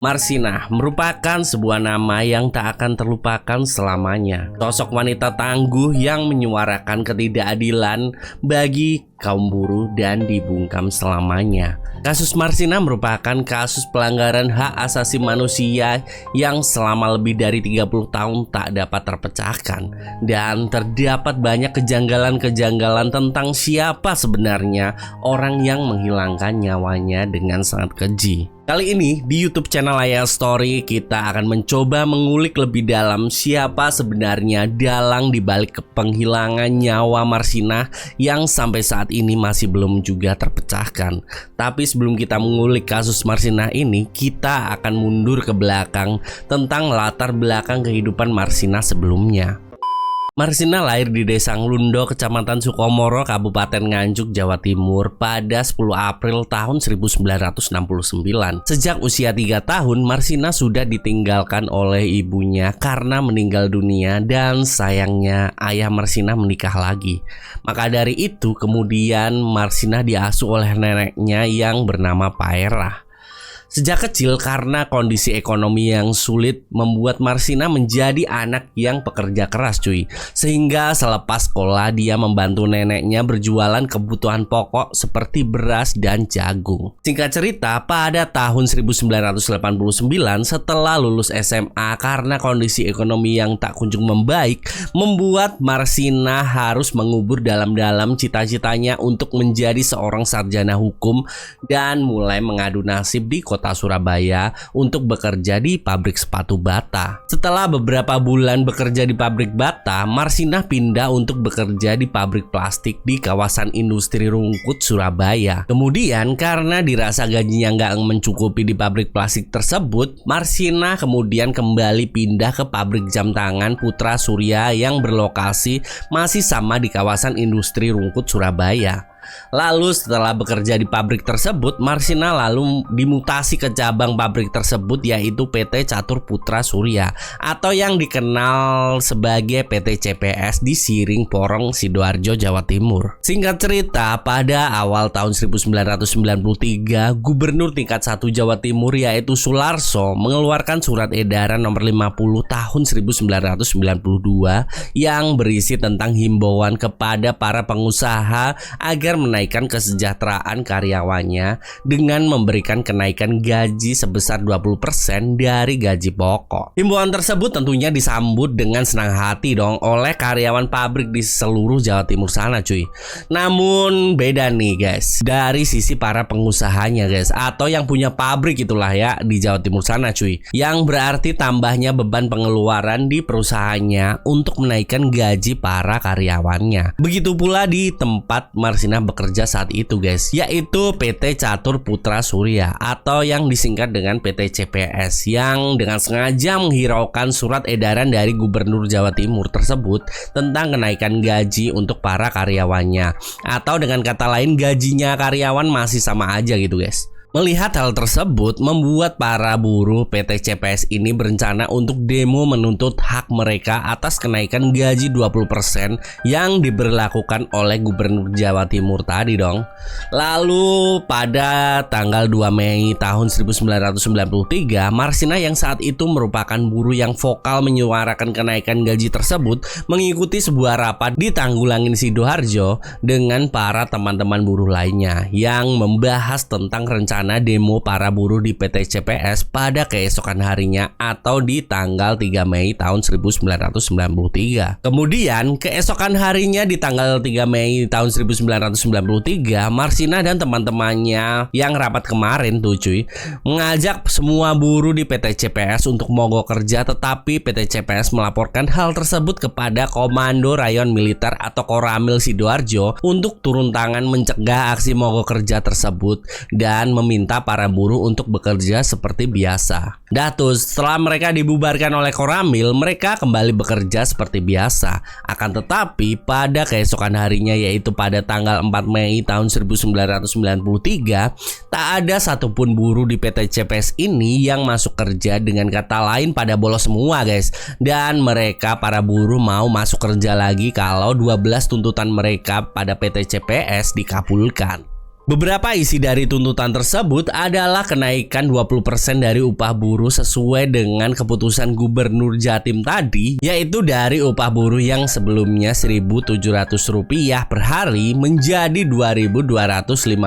Marsinah merupakan sebuah nama yang tak akan terlupakan selamanya. Sosok wanita tangguh yang menyuarakan ketidakadilan bagi kaum buruh dan dibungkam selamanya. Kasus Marsinah merupakan kasus pelanggaran hak asasi manusia yang selama lebih dari 30 tahun tak dapat terpecahkan. Dan terdapat banyak kejanggalan-kejanggalan tentang siapa sebenarnya orang yang menghilangkan nyawanya dengan sangat keji. Kali ini di YouTube channel Layar Story kita akan mencoba mengulik lebih dalam siapa sebenarnya dalang dibalik penghilangan nyawa Marsinah yang sampai saat ini masih belum juga terpecahkan. Tapi sebelum kita mengulik kasus Marsinah ini, kita akan mundur ke belakang tentang latar belakang kehidupan Marsinah sebelumnya. Marsinah lahir di Desa Nglundo, Kecamatan Sukomoro, Kabupaten Nganjuk, Jawa Timur pada 10 April tahun 1969. Sejak usia 3 tahun, Marsinah sudah ditinggalkan oleh ibunya karena meninggal dunia dan sayangnya ayah Marsinah menikah lagi. Maka dari itu kemudian Marsinah diasuh oleh neneknya yang bernama Paerah. Sejak kecil karena kondisi ekonomi yang sulit membuat Marsinah menjadi anak yang pekerja keras sehingga selepas sekolah dia membantu neneknya berjualan kebutuhan pokok seperti beras dan jagung. Singkat cerita, pada tahun 1989 setelah lulus SMA karena kondisi ekonomi yang tak kunjung membaik membuat Marsinah harus mengubur dalam-dalam cita-citanya untuk menjadi seorang sarjana hukum dan mulai mengadu nasib di kota Surabaya untuk bekerja di pabrik sepatu bata. Setelah beberapa bulan bekerja di pabrik bata, Marsinah pindah untuk bekerja di pabrik plastik di kawasan industri Rungkut, Surabaya. Kemudian karena dirasa gajinya nggak mencukupi di pabrik plastik tersebut, Marsinah kemudian kembali pindah ke pabrik jam tangan Putra Surya yang berlokasi masih sama di kawasan industri Rungkut, Surabaya. Lalu setelah bekerja di pabrik tersebut, Marsinah lalu dimutasi ke cabang pabrik tersebut yaitu PT Catur Putra Surya atau yang dikenal sebagai PT CPS di Siring Porong, Sidoarjo, Jawa Timur. Singkat cerita, pada awal tahun 1993, Gubernur tingkat 1 Jawa Timur yaitu Sularso mengeluarkan surat edaran nomor 50 tahun 1992 yang berisi tentang himbauan kepada para pengusaha agar menaikkan kesejahteraan karyawannya dengan memberikan kenaikan gaji sebesar 20% dari gaji pokok. Himbauan tersebut tentunya disambut dengan senang hati dong oleh karyawan pabrik di seluruh Jawa Timur sana Namun beda nih guys, dari sisi para pengusahanya guys, atau yang punya pabrik itulah ya di Jawa Timur sana yang berarti tambahnya beban pengeluaran di perusahaannya untuk menaikkan gaji para karyawannya. Begitu pula di tempat Marsinah bekerja saat itu guys, yaitu PT Catur Putra Surya atau yang disingkat dengan PT CPS, yang dengan sengaja menghiraukan surat edaran dari Gubernur Jawa Timur tersebut tentang kenaikan gaji untuk para karyawannya, atau dengan kata lain gajinya karyawan masih sama aja gitu guys. Melihat hal tersebut membuat para buruh PT CPS ini berencana untuk demo menuntut hak mereka atas kenaikan gaji 20% yang diberlakukan oleh Gubernur Jawa Timur tadi dong. Lalu pada tanggal 2 Mei tahun 1993, Marsinah yang saat itu merupakan buruh yang vokal menyuarakan kenaikan gaji tersebut mengikuti sebuah rapat di Tanggulangin, Sidoarjo dengan para teman-teman buruh lainnya yang membahas tentang rencana demo para buruh di PT CPS pada keesokan harinya atau di tanggal 3 Mei tahun 1993. Kemudian keesokan harinya di tanggal 3 Mei tahun 1993, Marsinah dan teman-temannya yang rapat kemarin mengajak semua buruh di PT CPS untuk mogok kerja, tetapi PT CPS melaporkan hal tersebut kepada Komando Rayon Militer atau Koramil Sidoarjo untuk turun tangan mencegah aksi mogok kerja tersebut dan meminta para buruh untuk bekerja seperti biasa. Setelah mereka dibubarkan oleh Koramil, mereka kembali bekerja seperti biasa. Akan tetapi pada keesokan harinya yaitu pada tanggal 4 Mei tahun 1993, tak ada satupun buruh di PT CPS ini yang masuk kerja, dengan kata lain pada bolos semua guys. Dan mereka para buruh mau masuk kerja lagi kalau 12 tuntutan mereka pada PT CPS dikabulkan. Beberapa isi dari tuntutan tersebut adalah kenaikan 20% dari upah buruh sesuai dengan keputusan Gubernur Jatim tadi, yaitu dari upah buruh yang sebelumnya Rp1.700 per hari menjadi Rp2.250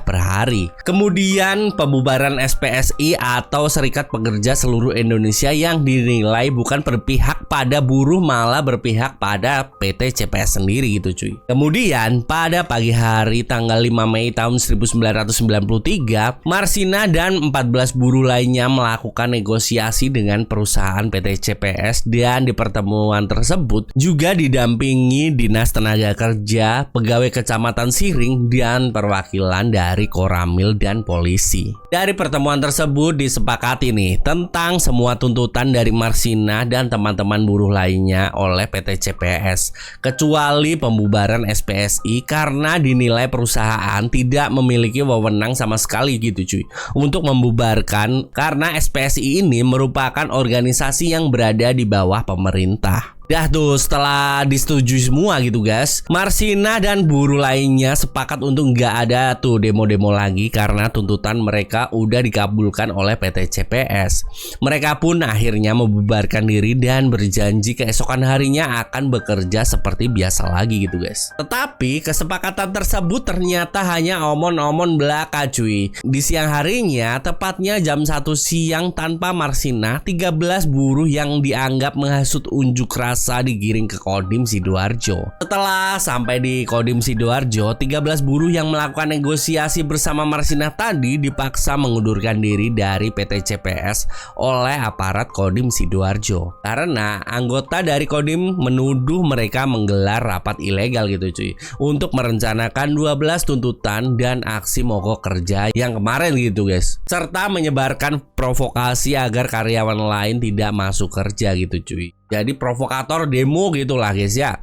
per hari. Kemudian pembubaran SPSI atau Serikat Pekerja Seluruh Indonesia yang dinilai bukan berpihak pada buruh malah berpihak pada PT CPS sendiri gitu cuy. Kemudian pada pagi hari tanggal 5 Mei tahun 1993, Marsina dan 14 buruh lainnya melakukan negosiasi dengan perusahaan PT CPS dan di pertemuan tersebut juga didampingi Dinas Tenaga Kerja, pegawai Kecamatan Siring dan perwakilan dari Koramil dan polisi. Dari pertemuan tersebut disepakati nih tentang semua tuntutan dari Marsina dan teman-teman buruh lainnya oleh PT CPS kecuali pembubaran SPSI karena dinilai perusahaan tidak memiliki wewenang sama sekali gitu cuy untuk membubarkan karena SPSI ini merupakan organisasi yang berada di bawah pemerintah. Dah tuh setelah disetujui semua gitu guys, Marsina dan buruh lainnya sepakat untuk nggak ada tuh demo-demo lagi karena tuntutan mereka udah dikabulkan oleh PT CPS. Mereka pun akhirnya membubarkan diri dan berjanji keesokan harinya akan bekerja seperti biasa lagi gitu guys. Tetapi kesepakatan tersebut ternyata hanya omon-omon belaka cuy. Di siang harinya, tepatnya jam 1 siang tanpa Marsina, 13 buruh yang dianggap menghasut unjuk rasa digiring ke Kodim Sidoarjo. Setelah sampai di Kodim Sidoarjo, 13 buruh yang melakukan negosiasi bersama Marsina tadi dipaksa mengundurkan diri dari PT CPS oleh aparat Kodim Sidoarjo karena anggota dari Kodim menuduh mereka menggelar rapat ilegal gitu cuy untuk merencanakan 12 tuntutan dan aksi mogok kerja yang kemarin gitu guys, serta menyebarkan provokasi agar karyawan lain tidak masuk kerja gitu cuy. Jadi provokator demo gitulah guys ya.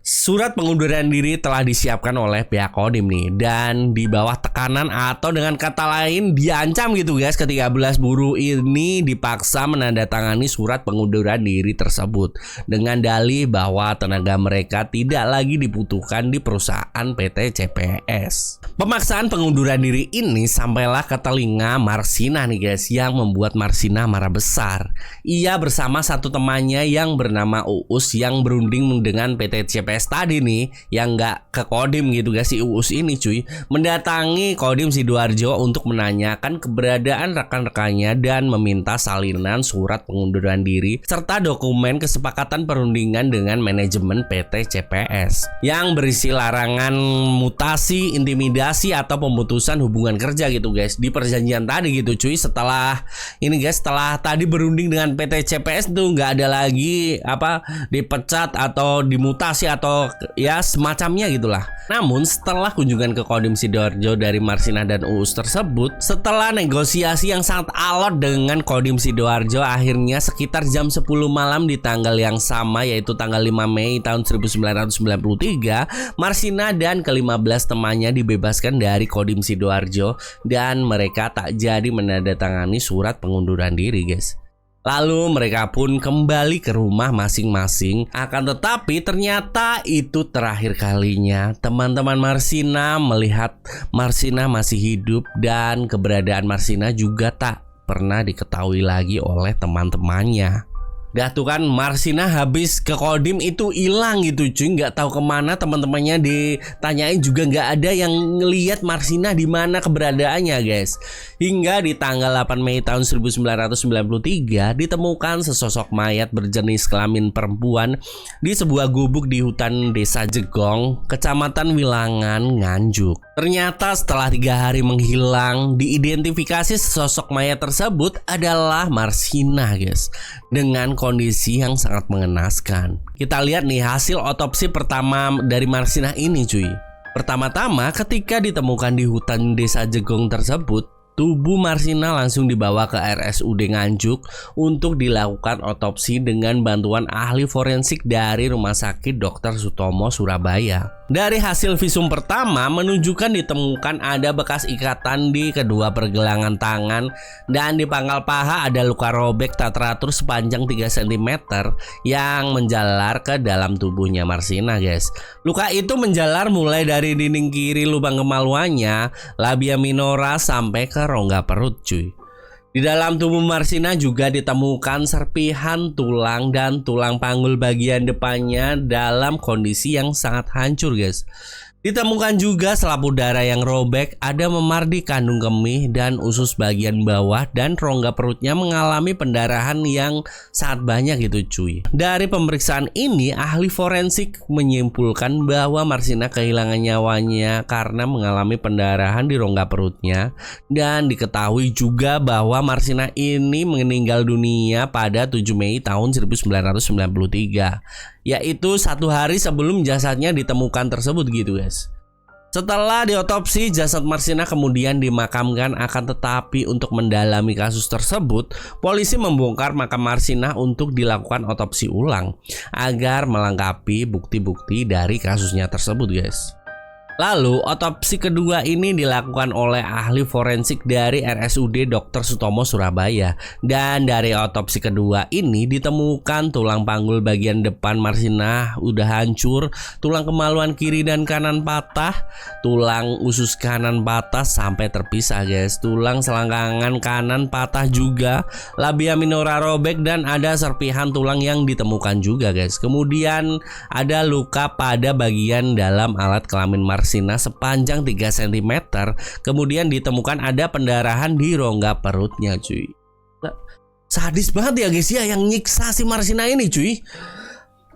Surat pengunduran diri telah disiapkan oleh pihak Kodim nih dan di bawah tekanan atau dengan kata lain diancam gitu guys, ke-13 buruh ini dipaksa menandatangani surat pengunduran diri tersebut dengan dalih bahwa tenaga mereka tidak lagi dibutuhkan di perusahaan PT CPS. Pemaksaan pengunduran diri ini sampailah ke telinga Marsina nih guys, yang membuat Marsina marah besar. Ia bersama satu temannya yang bernama Uus yang berunding dengan PT CPS tadi nih yang nggak ke Kodim gitu guys, si Uus ini cuy mendatangi Kodim Sidoarjo untuk menanyakan keberadaan rekan-rekannya dan meminta salinan surat pengunduran diri serta dokumen kesepakatan perundingan dengan manajemen PT CPS yang berisi larangan mutasi, intimidasi atau pemutusan hubungan kerja gitu guys di perjanjian tadi gitu cuy. Setelah ini guys, setelah tadi berunding dengan PT CPS tuh nggak ada lagi apa dipecat atau dimutasi atau ya semacamnya gitulah. Namun setelah kunjungan ke Kodim Sidoarjo dari Marsina dan Uus tersebut, setelah negosiasi yang sangat alot dengan Kodim Sidoarjo, akhirnya sekitar jam 10 malam di tanggal yang sama yaitu tanggal 5 Mei tahun 1993, Marsina dan ke-15 temannya dibebaskan dari Kodim Sidoarjo dan mereka tak jadi menandatangani surat pengunduran diri guys. Lalu mereka pun kembali ke rumah masing-masing. Akan tetapi ternyata itu terakhir kalinya teman-teman Marsina melihat Marsina masih hidup dan keberadaan Marsina juga tak pernah diketahui lagi oleh teman-temannya. Dah tuh kan Marsina habis ke Kodim itu hilang gitu cuy, nggak tahu kemana. Teman-temannya ditanyain juga nggak ada yang ngelihat Marsina di mana keberadaannya guys. Hingga di tanggal 8 Mei tahun 1993 ditemukan sesosok mayat berjenis kelamin perempuan di sebuah gubuk di hutan Desa Jegong, Kecamatan Wilangan, Nganjuk. Ternyata setelah 3 hari menghilang, diidentifikasi sesosok mayat tersebut adalah Marsina guys, dengan kondisi yang sangat mengenaskan. Kita lihat nih hasil otopsi pertama dari Marsina ini cuy. Pertama-tama ketika ditemukan di hutan Desa Jegong tersebut, tubuh Marsina langsung dibawa ke RSUD Nganjuk untuk dilakukan otopsi dengan bantuan ahli forensik dari Rumah Sakit Dr. Sutomo Surabaya. Dari hasil visum pertama menunjukkan ditemukan ada bekas ikatan di kedua pergelangan tangan dan di pangkal paha ada luka robek tak teratur sepanjang 3 cm yang menjalar ke dalam tubuhnya Marshina, guys. Luka itu menjalar mulai dari dinding kiri lubang kemaluannya, labia minora sampai ke rongga perut, cuy. Di dalam tubuh Marshina juga ditemukan serpihan tulang dan tulang panggul bagian depannya dalam kondisi yang sangat hancur, guys. Ditemukan juga selaput darah yang robek, ada memar di kandung kemih dan usus bagian bawah, dan rongga perutnya mengalami pendarahan yang sangat banyak gitu, cuy. Dari pemeriksaan ini, ahli forensik menyimpulkan bahwa Marshina kehilangan nyawanya karena mengalami pendarahan di rongga perutnya, dan diketahui juga bahwa Marshina ini meninggal dunia pada 7 Mei tahun 1993. Yaitu 1 hari sebelum jasadnya ditemukan tersebut gitu, guys. Setelah diotopsi, jasad Marshina kemudian dimakamkan, akan tetapi untuk mendalami kasus tersebut, polisi membongkar makam Marshina untuk dilakukan otopsi ulang agar melengkapi bukti-bukti dari kasusnya tersebut, guys. Lalu otopsi kedua ini dilakukan oleh ahli forensik dari RSUD Dr. Sutomo Surabaya, dan dari otopsi kedua ini ditemukan tulang panggul bagian depan Marshina udah hancur, tulang kemaluan kiri dan kanan patah, tulang usus kanan patah sampai terpisah, guys, tulang selangkangan kanan patah juga, labia minora robek, dan ada serpihan tulang yang ditemukan juga, guys. Kemudian ada luka pada bagian dalam alat kelamin Marshina sepanjang 3 cm. Kemudian ditemukan ada pendarahan di rongga perutnya, cuy. Sadis banget ya, guys ya, yang nyiksa si Marshina ini, cuy.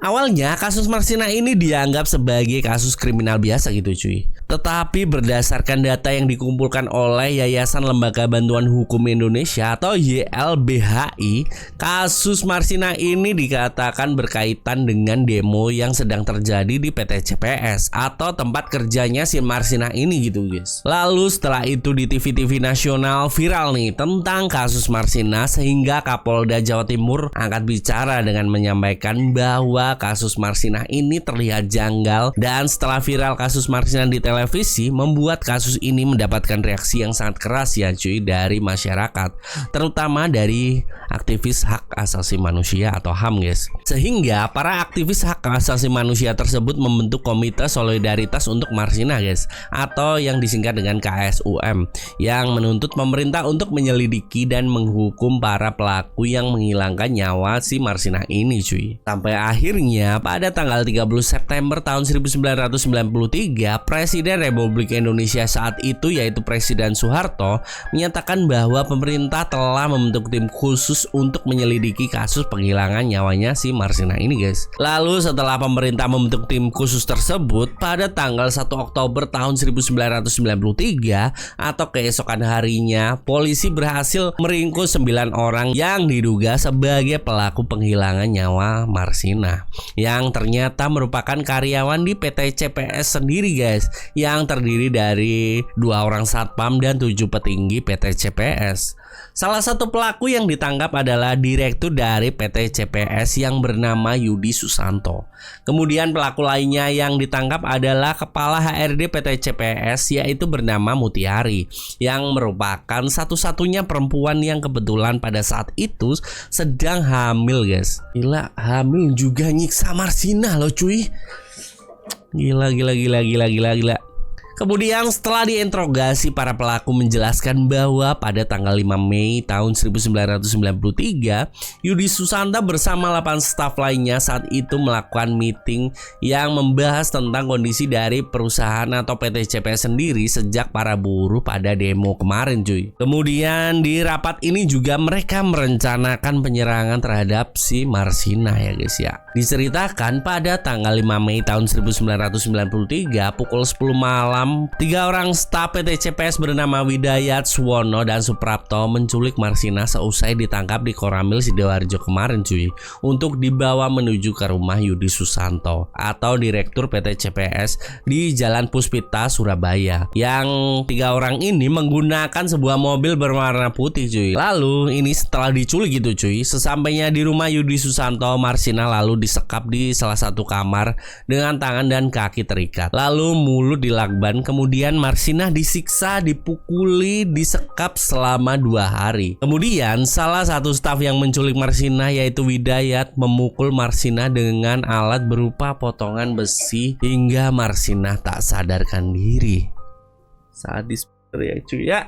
Awalnya kasus Marshina ini dianggap sebagai kasus kriminal biasa gitu, cuy. Tetapi berdasarkan data yang dikumpulkan oleh Yayasan Lembaga Bantuan Hukum Indonesia atau YLBHI, kasus Marshina ini dikatakan berkaitan dengan demo yang sedang terjadi di PT CPS atau tempat kerjanya si Marshina ini gitu, guys. Lalu setelah itu di TV-TV nasional viral nih tentang kasus Marshina, sehingga Kapolda Jawa Timur angkat bicara dengan menyampaikan bahwa kasus Marshina ini terlihat janggal, dan setelah viral kasus Marshina di televisi membuat kasus ini mendapatkan reaksi yang sangat keras ya, cuy, dari masyarakat, terutama dari aktivis hak asasi manusia atau HAM, guys. Sehingga para aktivis hak asasi manusia tersebut membentuk Komite Solidaritas untuk Marshina, guys, atau yang disingkat dengan KSUM, yang menuntut pemerintah untuk menyelidiki dan menghukum para pelaku yang menghilangkan nyawa si Marshina ini, cuy. Sampai akhirnya pada tanggal 30 September tahun 1993, Presiden Republik Indonesia saat itu yaitu Presiden Soeharto menyatakan bahwa pemerintah telah membentuk tim khusus untuk menyelidiki kasus penghilangan nyawanya si Marshina ini, guys. Lalu setelah pemerintah membentuk tim khusus tersebut, pada tanggal 1 Oktober tahun 1993 atau keesokan harinya, polisi berhasil meringkus 9 orang yang diduga sebagai pelaku penghilangan nyawa Marshina, yang ternyata merupakan karyawan di PT CPS sendiri, guys, yang terdiri dari 2 orang satpam dan 7 petinggi PT CPS. Salah satu pelaku yang ditangkap adalah direktur dari PT CPS yang bernama Yudi Susanto. Kemudian pelaku lainnya yang ditangkap adalah kepala HRD PT CPS yaitu bernama Mutiari, yang merupakan satu-satunya perempuan yang kebetulan pada saat itu sedang hamil, guys. Gila, hamil juga nyiksa Marshina loh, cuy. Gila. Kemudian setelah diinterogasi, para pelaku menjelaskan bahwa pada tanggal 5 Mei tahun 1993, Yudi Susanto bersama 8 staf lainnya saat itu melakukan meeting yang membahas tentang kondisi dari perusahaan atau PT CPS sendiri sejak para buruh pada demo kemarin, cuy. Kemudian di rapat ini juga mereka merencanakan penyerangan terhadap si Marshina ya, guys ya. Diceritakan pada tanggal 5 Mei tahun 1993 pukul 10 malam malam, 3 orang staf PT CPS bernama Widayat, Suwono, dan Suprapto menculik Marsina seusai ditangkap di Koramil Sidoarjo kemarin cuy, untuk dibawa menuju ke rumah Yudi Susanto atau Direktur PT CPS di Jalan Puspita, Surabaya. Yang 3 orang ini menggunakan sebuah mobil berwarna putih cuy. Lalu ini setelah diculik gitu cuy, sesampainya di rumah Yudi Susanto, Marsina lalu disekap di salah satu kamar dengan tangan dan kaki terikat, lalu mulut dilakban. Kemudian Marsina disiksa, dipukuli, disekap selama 2 hari. Kemudian salah satu staf yang menculik Marsina yaitu Widayat memukul Marsina dengan alat berupa potongan besi hingga Marsina tak sadarkan diri. Sadis ya cuy ya.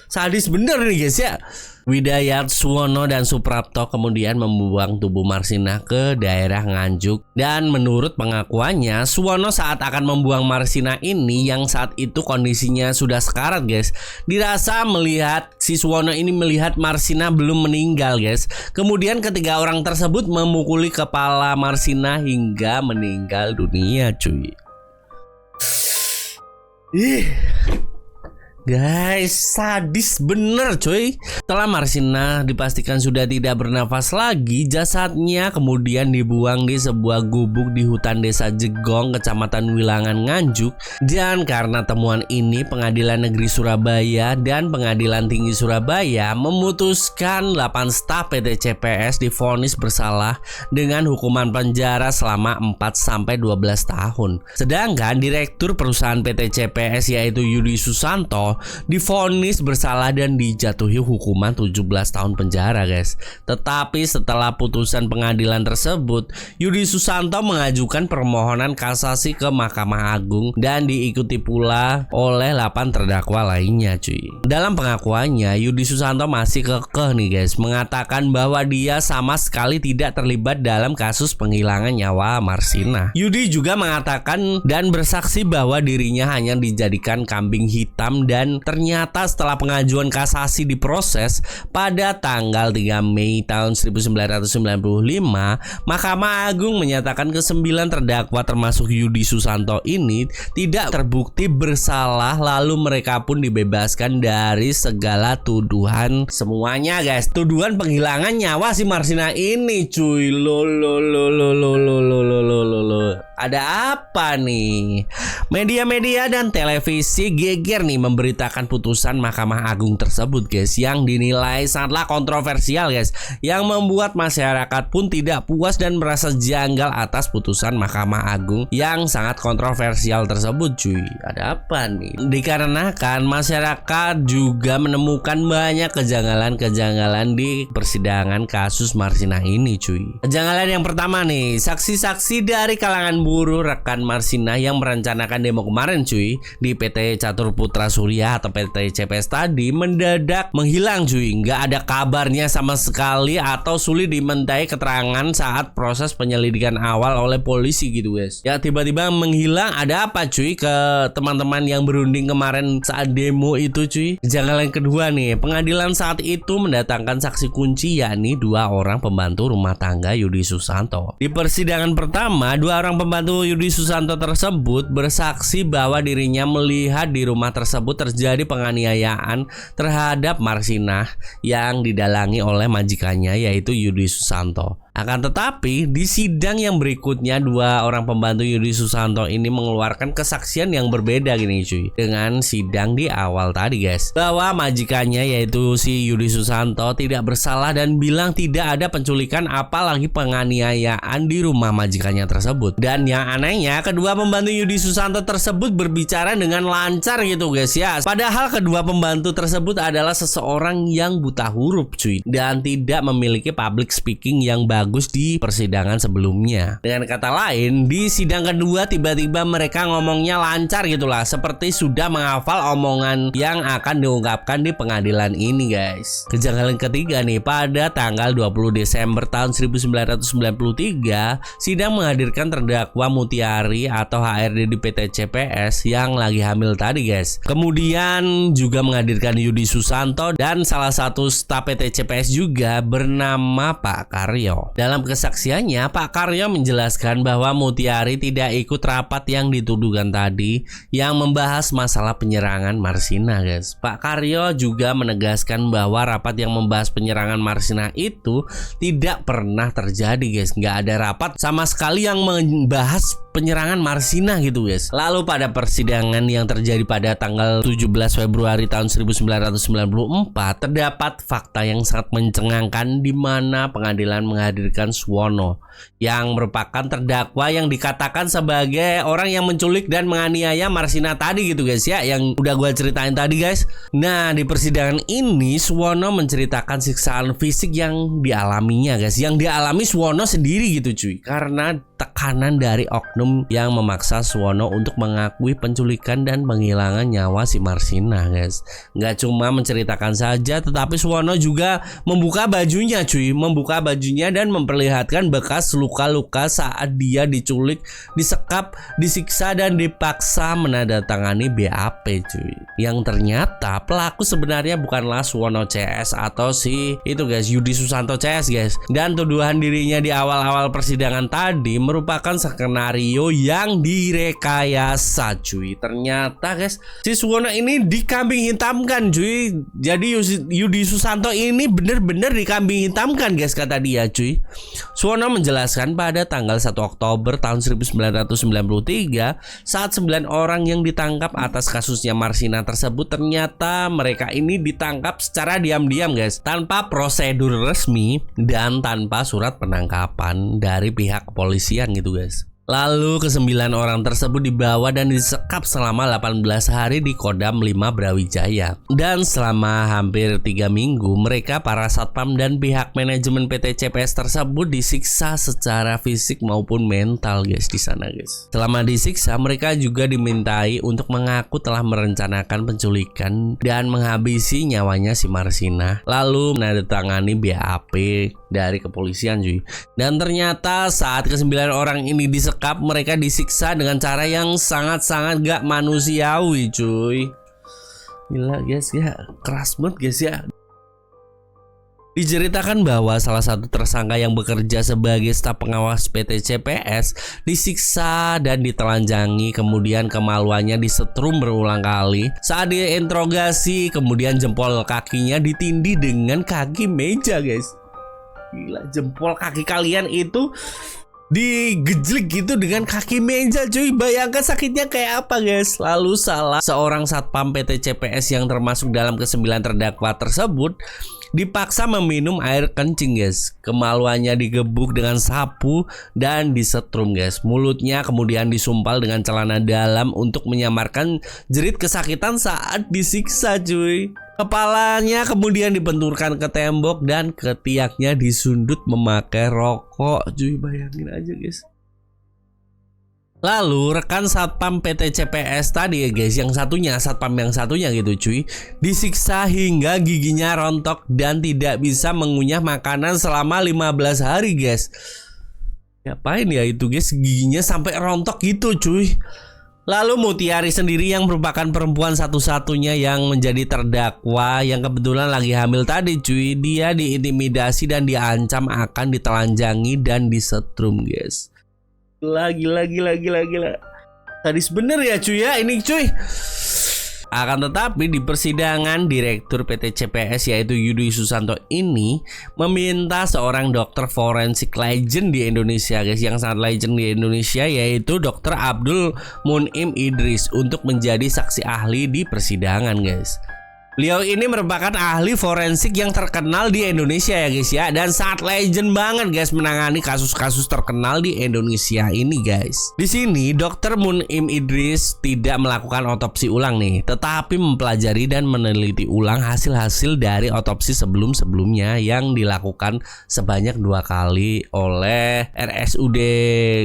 Sadis bener nih guys ya. Widayat, Suwono, dan Suprapto kemudian membuang tubuh Marsina ke daerah Nganjuk. Dan menurut pengakuannya, Suwono saat akan membuang Marsina ini yang saat itu kondisinya sudah sekarat guys, dirasa melihat si Suwono ini melihat Marsina belum meninggal guys. Kemudian ketiga orang tersebut memukuli kepala Marsina hingga meninggal dunia cuy. Guys, sadis bener coy. Setelah Marsina dipastikan sudah tidak bernafas lagi, jasadnya kemudian dibuang di sebuah gubuk di hutan desa Jegong, kecamatan Wilangan, Nganjuk. Dan karena temuan ini, Pengadilan Negeri Surabaya dan Pengadilan Tinggi Surabaya memutuskan 8 staf PT CPS divonis bersalah dengan hukuman penjara selama 4-12 tahun. Sedangkan Direktur Perusahaan PT CPS yaitu Yudi Susanto divonis bersalah dan dijatuhi hukuman 17 tahun penjara guys. Tetapi setelah putusan pengadilan tersebut, Yudi Susanto mengajukan permohonan kasasi ke Mahkamah Agung dan diikuti pula oleh 8 terdakwa lainnya cuy. Dalam pengakuannya, Yudi Susanto masih kekeh nih guys, mengatakan bahwa dia sama sekali tidak terlibat dalam kasus penghilangan nyawa Marsina. Yudi juga mengatakan dan bersaksi bahwa dirinya hanya dijadikan kambing hitam, dan ternyata setelah pengajuan kasasi diproses pada tanggal 3 Mei tahun 1995, Mahkamah Agung menyatakan ke-9 terdakwa termasuk Yudi Susanto ini tidak terbukti bersalah, lalu mereka pun dibebaskan dari segala tuduhan semuanya guys. Tuduhan penghilangan nyawa si Marsina ini cuy. Ada apa nih? Media-media dan televisi geger nih memberitakan putusan Mahkamah Agung tersebut guys, yang dinilai sangatlah kontroversial guys, yang membuat masyarakat pun tidak puas dan merasa janggal atas putusan Mahkamah Agung yang sangat kontroversial tersebut cuy. Ada apa nih? Dikarenakan masyarakat juga menemukan banyak kejanggalan-kejanggalan di persidangan kasus Marsina ini cuy. Kejanggalan yang pertama nih, saksi-saksi dari kalangan buruh rekan Marsina yang merencanakan demo kemarin cuy di PT Catur Putra Surya atau PT CPS tadi mendadak menghilang cuy. Nggak ada kabarnya sama sekali atau sulit dimintai keterangan saat proses penyelidikan awal oleh polisi gitu guys. Ya tiba-tiba menghilang. Ada apa cuy ke teman-teman yang berunding kemarin saat demo itu cuy? Kejanggalan kedua nih, pengadilan saat itu mendatangkan saksi kunci yakni 2 orang pembantu rumah tangga Yudi Susanto. Di persidangan pertama, 2 orang pembantu Yudi Susanto tersebut bersaksi bahwa dirinya melihat di rumah tersebut terjadi penganiayaan terhadap Marsina yang didalangi oleh majikannya yaitu Yudi Susanto. Akan tetapi di sidang yang berikutnya, 2 orang pembantu Yudi Susanto ini mengeluarkan kesaksian yang berbeda gini cuy dengan sidang di awal tadi guys, bahwa majikannya yaitu si Yudi Susanto tidak bersalah dan bilang tidak ada penculikan apalagi penganiayaan di rumah majikannya tersebut. Dan yang anehnya, kedua pembantu Yudi Susanto tersebut berbicara dengan lancar gitu guys ya, padahal kedua pembantu tersebut adalah seseorang yang buta huruf cuy dan tidak memiliki public speaking yang bagus di persidangan sebelumnya. Dengan kata lain, di sidang kedua tiba-tiba mereka ngomongnya lancar gitulah, seperti sudah menghafal omongan yang akan diungkapkan di pengadilan ini guys. Kejanggalan ketiga nih, pada tanggal 20 Desember tahun 1993, sidang menghadirkan terdakwa Mutiari atau HRD di PT CPS yang lagi hamil tadi guys. Kemudian juga menghadirkan Yudi Susanto dan salah satu staf PT CPS juga bernama Pak Karyo. Dalam kesaksiannya, Pak Karyo menjelaskan bahwa Mutiari tidak ikut rapat yang dituduhkan tadi yang membahas masalah penyerangan Marsina, guys. Pak Karyo juga menegaskan bahwa rapat yang membahas penyerangan Marsina itu tidak pernah terjadi, guys. Nggak ada rapat sama sekali yang membahas penyerangan Marsina gitu, guys. Lalu pada persidangan yang terjadi pada tanggal 17 Februari tahun 1994 terdapat fakta yang sangat mencengangkan di mana pengadilan menghadirkan Suwono yang merupakan terdakwa yang dikatakan sebagai orang yang menculik dan menganiaya Marsina tadi gitu, guys ya, yang udah gue ceritain tadi, guys. Nah, di persidangan ini Suwono menceritakan siksaan fisik yang dialaminya, guys, yang dialami Suwono sendiri gitu cuy, karena tekanan dari oknum yang memaksa Suwono untuk mengakui penculikan dan penghilangan nyawa si Marsina, guys. Nggak cuma menceritakan saja, tetapi Suwono juga membuka bajunya cuy, membuka bajunya dan memperlihatkan bekas luka-luka saat dia diculik, disekap, disiksa dan dipaksa menandatangani BAP cuy. Yang ternyata pelaku sebenarnya bukanlah Suwono CS atau si itu, guys, Yudi Susanto CS, guys. Dan tuduhan dirinya di awal-awal persidangan tadi merupakan skenario yang direkayasa cuy. Ternyata, guys, si Suwono ini dikambing hitamkan cuy. Jadi Yudi Susanto ini bener-bener dikambing hitamkan, guys, kata dia cuy. Suwono menjelaskan pada tanggal 1 Oktober tahun 1993 saat 9 orang yang ditangkap atas kasusnya Marsina tersebut, ternyata mereka ini ditangkap secara diam-diam, guys, tanpa prosedur resmi dan tanpa surat penangkapan dari pihak kepolisian gitu, guys. Lalu ke-9 orang tersebut dibawa dan disekap selama 18 hari di Kodam 5 Brawijaya. Dan selama hampir 3 minggu mereka, para satpam dan pihak manajemen PT CPS tersebut disiksa secara fisik maupun mental, guys, di sana, guys. Selama disiksa mereka juga dimintai untuk mengaku telah merencanakan penculikan dan menghabisi nyawanya si Marsina, lalu menandatangani BAP dari kepolisian cuy. Dan ternyata saat ke-9 orang ini disekap, mereka disiksa dengan cara yang sangat-sangat gak manusiawi cuy. Gila, guys ya, keras banget, guys ya. Diceritakan bahwa salah satu tersangka yang bekerja sebagai staf pengawas PT CPS disiksa dan ditelanjangi, kemudian kemaluannya disetrum berulang kali. Saat diinterogasi, kemudian jempol kakinya ditindih dengan kaki meja, guys. Gila, jempol kaki kalian itu digejlik gitu dengan kaki meja cuy. Bayangkan sakitnya kayak apa, guys. Lalu salah seorang satpam PT CPS yang termasuk dalam ke-9 terdakwa tersebut dipaksa meminum air kencing, guys. Kemaluannya digebuk dengan sapu dan disetrum, guys. Mulutnya kemudian disumpal dengan celana dalam untuk menyamarkan jerit kesakitan saat disiksa cuy. Kepalanya kemudian dibenturkan ke tembok dan ketiaknya disundut memakai rokok cuy. Bayangin aja, guys. Lalu rekan satpam PT CPS tadi ya, guys, yang satunya, satpam yang satunya gitu cuy, disiksa hingga giginya rontok dan tidak bisa mengunyah makanan selama 15 hari, guys. Ngapain ya itu, guys, giginya sampai rontok gitu cuy. Lalu Mutiari sendiri yang merupakan perempuan satu-satunya yang menjadi terdakwa yang kebetulan lagi hamil tadi cuy, dia diintimidasi dan diancam akan ditelanjangi dan disetrum, guys. Gila. Sadis bener ya cuy ya ini cuy. Akan tetapi di persidangan Direktur PT CPS yaitu Yudi Susanto ini meminta seorang dokter forensik legend di Indonesia, guys, yang sangat legend di Indonesia, yaitu Dr. Abdul Munim Idris untuk menjadi saksi ahli di persidangan, guys. Beliau ini merupakan ahli forensik yang terkenal di Indonesia ya, guys ya, dan sangat legend banget, guys, menangani kasus-kasus terkenal di Indonesia ini, guys. Di sini Dr. Munim Idris tidak melakukan otopsi ulang nih, tetapi mempelajari dan meneliti ulang hasil-hasil dari otopsi sebelum-sebelumnya yang dilakukan sebanyak 2 kali oleh RSUD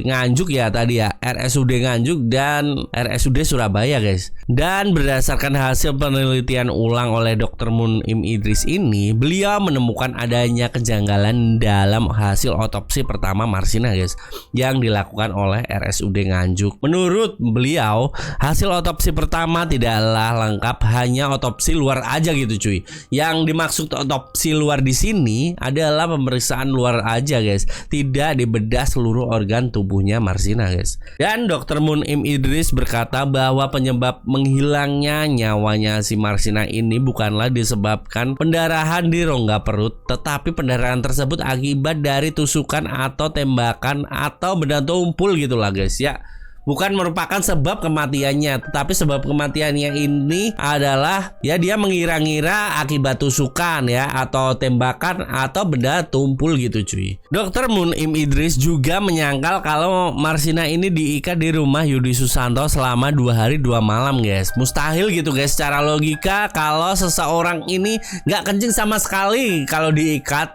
Nganjuk ya tadi ya, RSUD Nganjuk dan RSUD Surabaya, guys. Dan berdasarkan hasil penelitian ulang ulang oleh Dr. Mun'im Idris ini, beliau menemukan adanya kejanggalan dalam hasil otopsi pertama Marsina guys, yang dilakukan oleh RSUD Nganjuk. Menurut beliau, hasil otopsi pertama tidaklah lengkap, hanya otopsi luar aja gitu cuy. Yang dimaksud otopsi luar di sini adalah pemeriksaan luar aja guys, tidak dibedah seluruh organ tubuhnya Marsina guys. Dan Dr. Mun'im Idris berkata bahwa penyebab menghilangnya nyawanya si Marsina ini bukanlah disebabkan pendarahan di rongga perut, tetapi pendarahan tersebut akibat dari tusukan atau tembakan atau benda tumpul gitulah guys ya. Bukan merupakan sebab kematiannya, tetapi sebab kematiannya ini adalah ya dia mengira-ngira akibat tusukan ya, atau tembakan atau benda tumpul gitu cuy. Dr. Mun'im Idris juga menyangkal kalau Marsina ini diikat di rumah Yudi Susanto selama 2 hari 2 malam guys. Mustahil gitu guys secara logika kalau seseorang ini nggak kencing sama sekali kalau diikat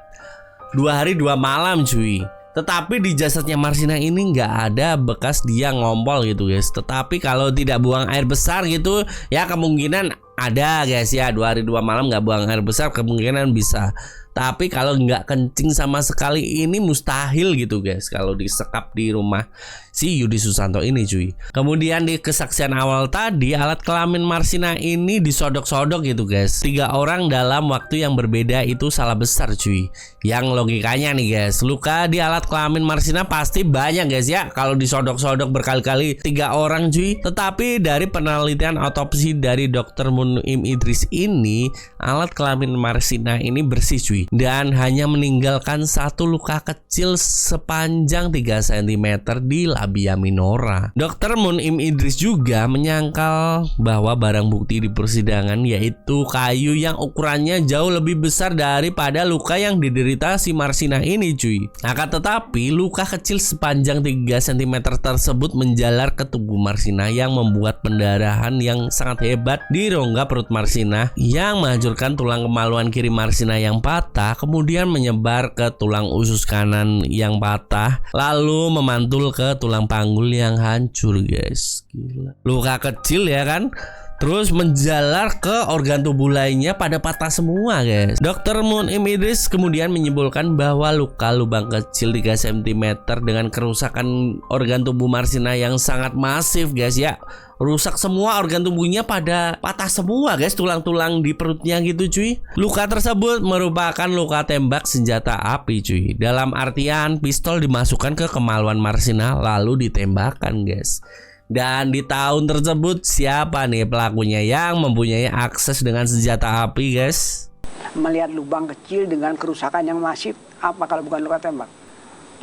2 hari 2 malam cuy. Tetapi di jasadnya Marsina ini nggak ada bekas dia ngompol gitu guys. Tetapi kalau tidak buang air besar gitu ya kemungkinan ada guys ya. 2 hari 2 malam nggak buang air besar kemungkinan bisa. Tapi kalau nggak kencing sama sekali ini mustahil gitu guys kalau disekap di rumah si Yudi Susanto ini cuy. Kemudian di kesaksian awal tadi, alat kelamin Marsina ini disodok-sodok gitu guys. 3 orang dalam waktu yang berbeda itu salah besar cuy. Yang logikanya nih guys, luka di alat kelamin Marsina pasti banyak guys ya kalau disodok-sodok berkali-kali 3 orang cuy. Tetapi dari penelitian otopsi dari Dr. Mun'im Idris ini, alat kelamin Marsina ini bersih cuy, dan hanya meninggalkan 1 luka kecil sepanjang 3 cm di labia minora. Dr. Mun'im Idris juga menyangkal bahwa barang bukti di persidangan yaitu kayu yang ukurannya jauh lebih besar daripada luka yang diderita si Marsina ini cuy. Akan tetapi luka kecil sepanjang 3 cm tersebut menjalar ke tubuh Marsina yang membuat pendarahan yang sangat hebat di rongga perut Marsina yang menghancurkan tulang kemaluan kiri Marsina yang patah, kemudian menyebar ke tulang usus kanan yang patah, lalu memantul ke tulang panggul yang hancur guys. Gila. Luka kecil ya kan, terus menjalar ke organ tubuh lainnya pada patah semua guys. Dr. Mun'im Idris kemudian menyimpulkan bahwa luka lubang kecil 3 cm dengan kerusakan organ tubuh Marsina yang sangat masif guys ya. Rusak semua organ tubuhnya, pada patah semua guys, tulang-tulang di perutnya gitu cuy. Luka tersebut merupakan luka tembak senjata api cuy. Dalam artian pistol dimasukkan ke kemaluan Marsina lalu ditembakkan guys. Dan di tahun tersebut siapa nih pelakunya yang mempunyai akses dengan senjata api guys? Melihat lubang kecil dengan kerusakan yang masif, apa kalau bukan luka tembak?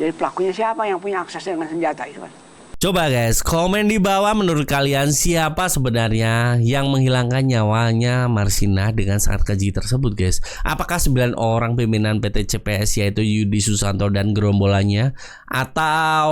Jadi pelakunya siapa yang punya akses dengan senjata itu kan? Coba guys, komen di bawah menurut kalian siapa sebenarnya yang menghilangkan nyawanya Marsina dengan sangat keji tersebut guys. Apakah 9 orang pimpinan PT CPS yaitu Yudi Susanto dan gerombolannya, atau